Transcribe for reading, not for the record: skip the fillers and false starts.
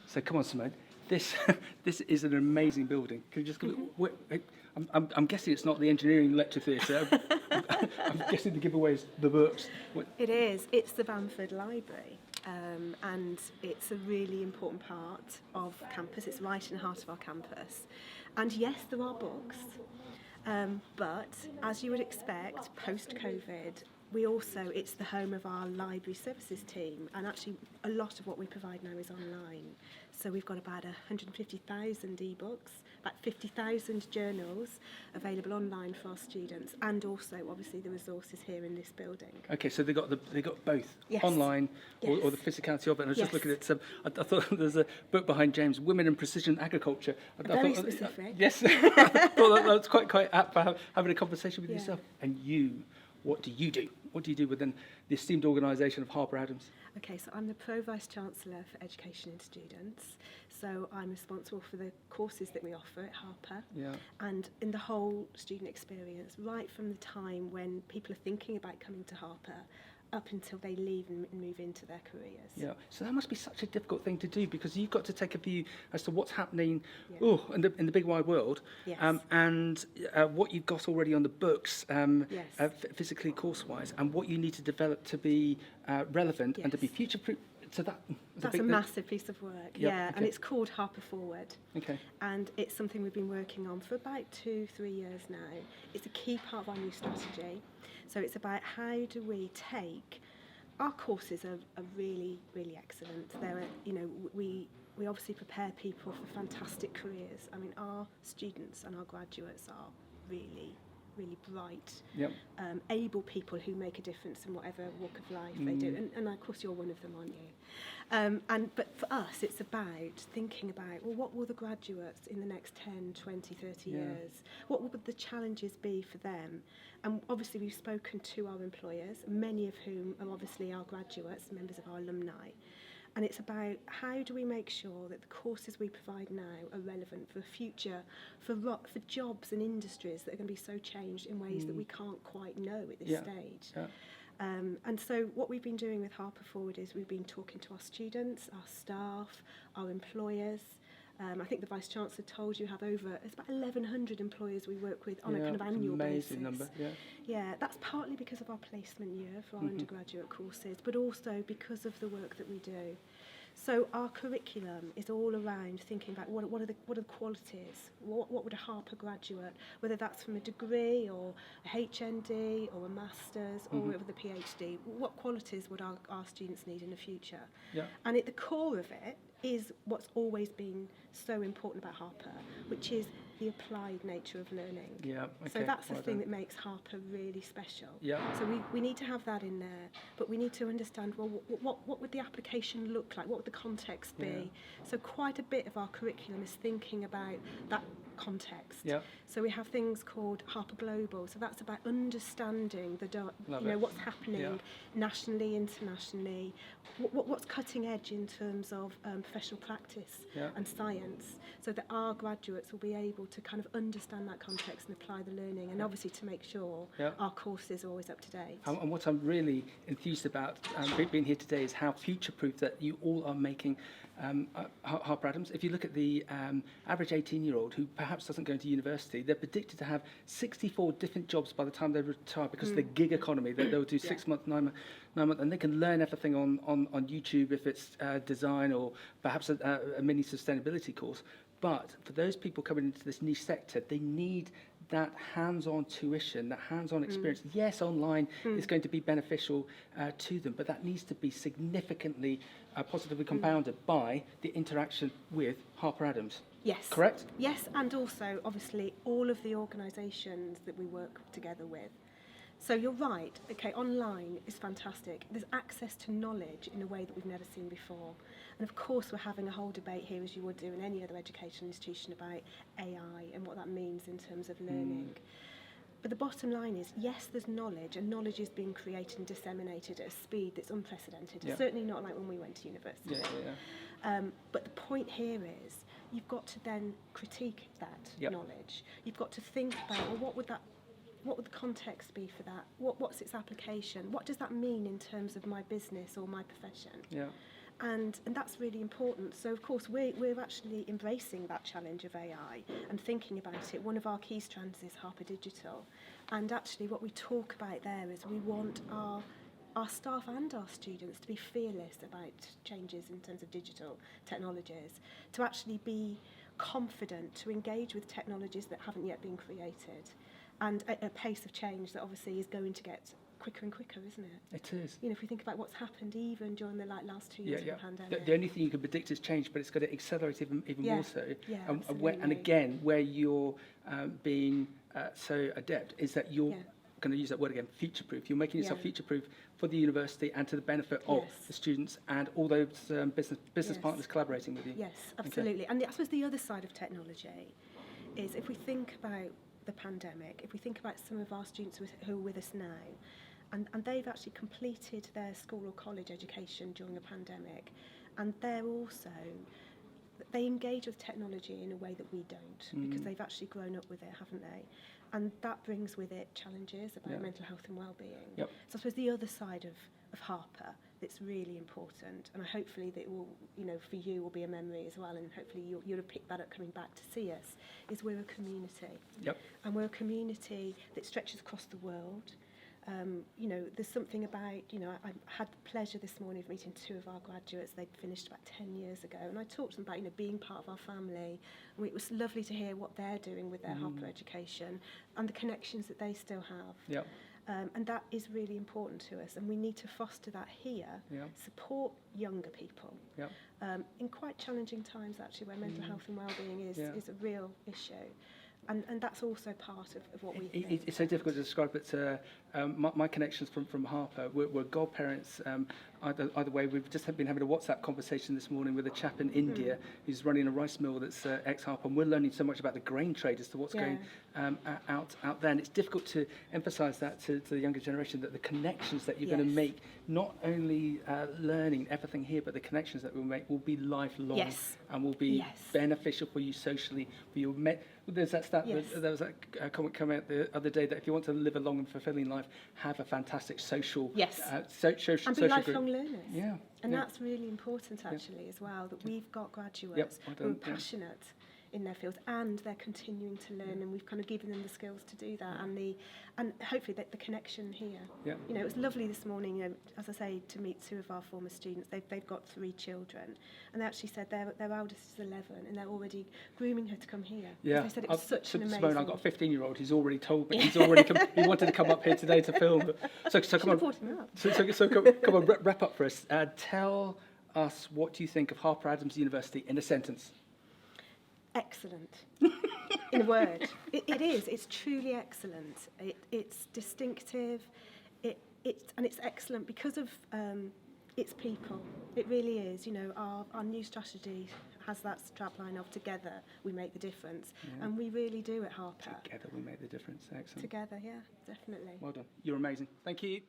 So come on, Simone. This this is an amazing building. Can you just give it? I'm guessing it's not the engineering lecture theatre. I'm guessing the giveaways, the books. It is. It's the Bamford Library, and it's a really important part of campus. It's right in the heart of our campus. And yes, there are books, but as you would expect, post-COVID, it's the home of our library services team, and actually a lot of what we provide now is online. So we've got about 150,000 ebooks, about 50,000 journals available online for our students, and also obviously the resources here in this building. Okay, so they got both, yes. online yes. or the physicality of it. And I was yes. just looking at some. I thought there's a book behind James, Women in Precision Agriculture. Very specific. Yes, I thought that was quite apt for having a conversation with yourself. And you, what do you do? What do you do within the esteemed organisation of Harper Adams? Okay, so I'm the Pro-Vice-Chancellor for Education and Students. So I'm responsible for the courses that we offer at Harper, and in the whole student experience, right from the time when people are thinking about coming to Harper up until they leave and move into their careers. Yeah, so that must be such a difficult thing to do, because you've got to take a view as to what's happening in the big wide world, and what you've got already on the books, physically course-wise, and what you need to develop to be relevant and to be future-proof. So that's a massive piece of work, and it's called Harper Forward. Okay. And it's something we've been working on for about 2-3 years now. It's a key part of our new strategy. So it's about how do we take our courses are really, really excellent. They're, we obviously prepare people for fantastic careers. I mean, our students and our graduates are really bright, able people who make a difference in whatever walk of life they do. And of course, you're one of them, aren't you? But for us, it's about thinking about, well, what will the graduates in the next 10, 20, 30 years, what will the challenges be for them? And obviously, we've spoken to our employers, many of whom are obviously our graduates, members of our alumni. And it's about how do we make sure that the courses we provide now are relevant for the future, for jobs and industries that are going to be so changed in ways that we can't quite know at this stage. Yeah. And so what we've been doing with Harper Forward is we've been talking to our students, our staff, our employers. I think the Vice-Chancellor told you it's about 1,100 employers we work with on a kind of annual basis. Amazing number, Yeah, that's partly because of our placement year for our undergraduate courses, but also because of the work that we do. So our curriculum is all around thinking about what are the qualities, what would a Harper graduate, whether that's from a degree or a HND or a master's or with a PhD, what qualities would our students need in the future? Yeah. And at the core of it is what's always been so important about Harper, which is the applied nature of learning. Yeah, okay. So that's the thing that makes Harper really special. Yeah. So we need to have that in there, but we need to understand, well, what would the application look like? What would the context be? Yeah. So quite a bit of our curriculum is thinking about that context. Yeah. So we have things called Harper Global. So that's about understanding what's happening nationally, internationally, what's cutting edge in terms of professional practice and science, so that our graduates will be able to kind of understand that context and apply the learning, and obviously to make sure our courses are always up to date. And what I'm really enthused about being here today is how future-proof that you all are making Harper Adams. If you look at the average 18-year-old who perhaps doesn't go into university, they're predicted to have 64 different jobs by the time they retire, because of the gig economy. They'll do 6 months, 9 months, and they can learn everything on YouTube, if it's design or perhaps a mini sustainability course. But for those people coming into this niche sector, they need that hands-on tuition, that hands-on experience. Yes, online is going to be beneficial to them, but that needs to be significantly positively compounded by the interaction with Harper Adams. Yes. Correct? Yes, and also, obviously, all of the organisations that we work together with. So you're right, okay, online is fantastic. There's access to knowledge in a way that we've never seen before. And of course we're having a whole debate here, as you would do in any other educational institution, about AI and what that means in terms of learning. But the bottom line is, yes, there's knowledge, and knowledge is being created and disseminated at a speed that's unprecedented. Yeah. Certainly not like when we went to university. But the point here is, you've got to then critique that knowledge. You've got to think about, well, what would the context be for that? What's its application? What does that mean in terms of my business or my profession? Yeah. And that's really important. So, of course, we're actually embracing that challenge of AI and thinking about it. One of our key strands is Harper Digital. And actually what we talk about there is we want our staff and our students to be fearless about changes in terms of digital technologies, to actually be confident to engage with technologies that haven't yet been created, and at a pace of change that obviously is going to get quicker and quicker, isn't it? It is. You know, if we think about what's happened even during the last 2 years of the pandemic. The only thing you can predict is change, but it's got to accelerate even more so. Yeah, And again, where you're being so adept is that you're going to use that word again, future-proof. You're making yourself future-proof for the university and to the benefit of the students and all those business partners collaborating with you. Yes, absolutely. Okay. And I suppose the other side of technology is, if we think about the pandemic, if we think about some of our students who are with us now, and they've actually completed their school or college education during a pandemic, and they engage with technology in a way that we don't, because they've actually grown up with it, haven't they? And that brings with it challenges about mental health and well-being. Yep. So I suppose the other side of Harper that's really important, and hopefully that will, you know, for you will be a memory as well, and hopefully you'll have picked that up coming back to see us, is we're a community. Yep. And we're a community that stretches across the world. You know, there's something about, you know, I had the pleasure this morning of meeting 2 of our graduates. They'd finished about 10 years ago, and I talked to them about, you know, being part of our family. And it was lovely to hear what they're doing with their Harper education and the connections that they still have. Yep. And that is really important to us, and we need to foster that here, support younger people in quite challenging times, actually, where mental health and well-being is a real issue. And that's also part of what we think. It's so difficult to describe, but my connections from Harper were godparents. Either way, we've just been having a WhatsApp conversation this morning with a chap in India who's running a rice mill that's ex-Harper, and we're learning so much about the grain trade as to what's going out there. And it's difficult to emphasise that to the younger generation, that the connections that you're going to make, not only learning everything here, but the connections that we'll make will be lifelong and will be beneficial for you socially, for your There's that stat, there was that comment come out the other day that if you want to live a long and fulfilling life, have a fantastic social and be lifelong learners. Yeah. And that's really important, actually, as well, that we've got graduates who are passionate in their fields, and they're continuing to learn, and we've kind of given them the skills to do that, and hopefully the connection here. You know, it was lovely this morning, you know, as I say, to meet 2 of our former students. They've got 3 children, and they actually said their eldest is 11, and they're already grooming her to come here. Yeah, they said it was such an amazing. Simone, I've got a 15-year-old who's already told me he's already he wanted to come up here today to film. So come on, come on, wrap up for us. Tell us, what do you think of Harper Adams University in a sentence? Excellent. In a word. It is. It's truly excellent. It's distinctive. It's excellent because of its people. It really is. You know, our new strategy has that strapline of together we make the difference. And we really do at Harper. Together we make the difference. Excellent. Together, yeah, definitely. Well done. You're amazing. Thank you.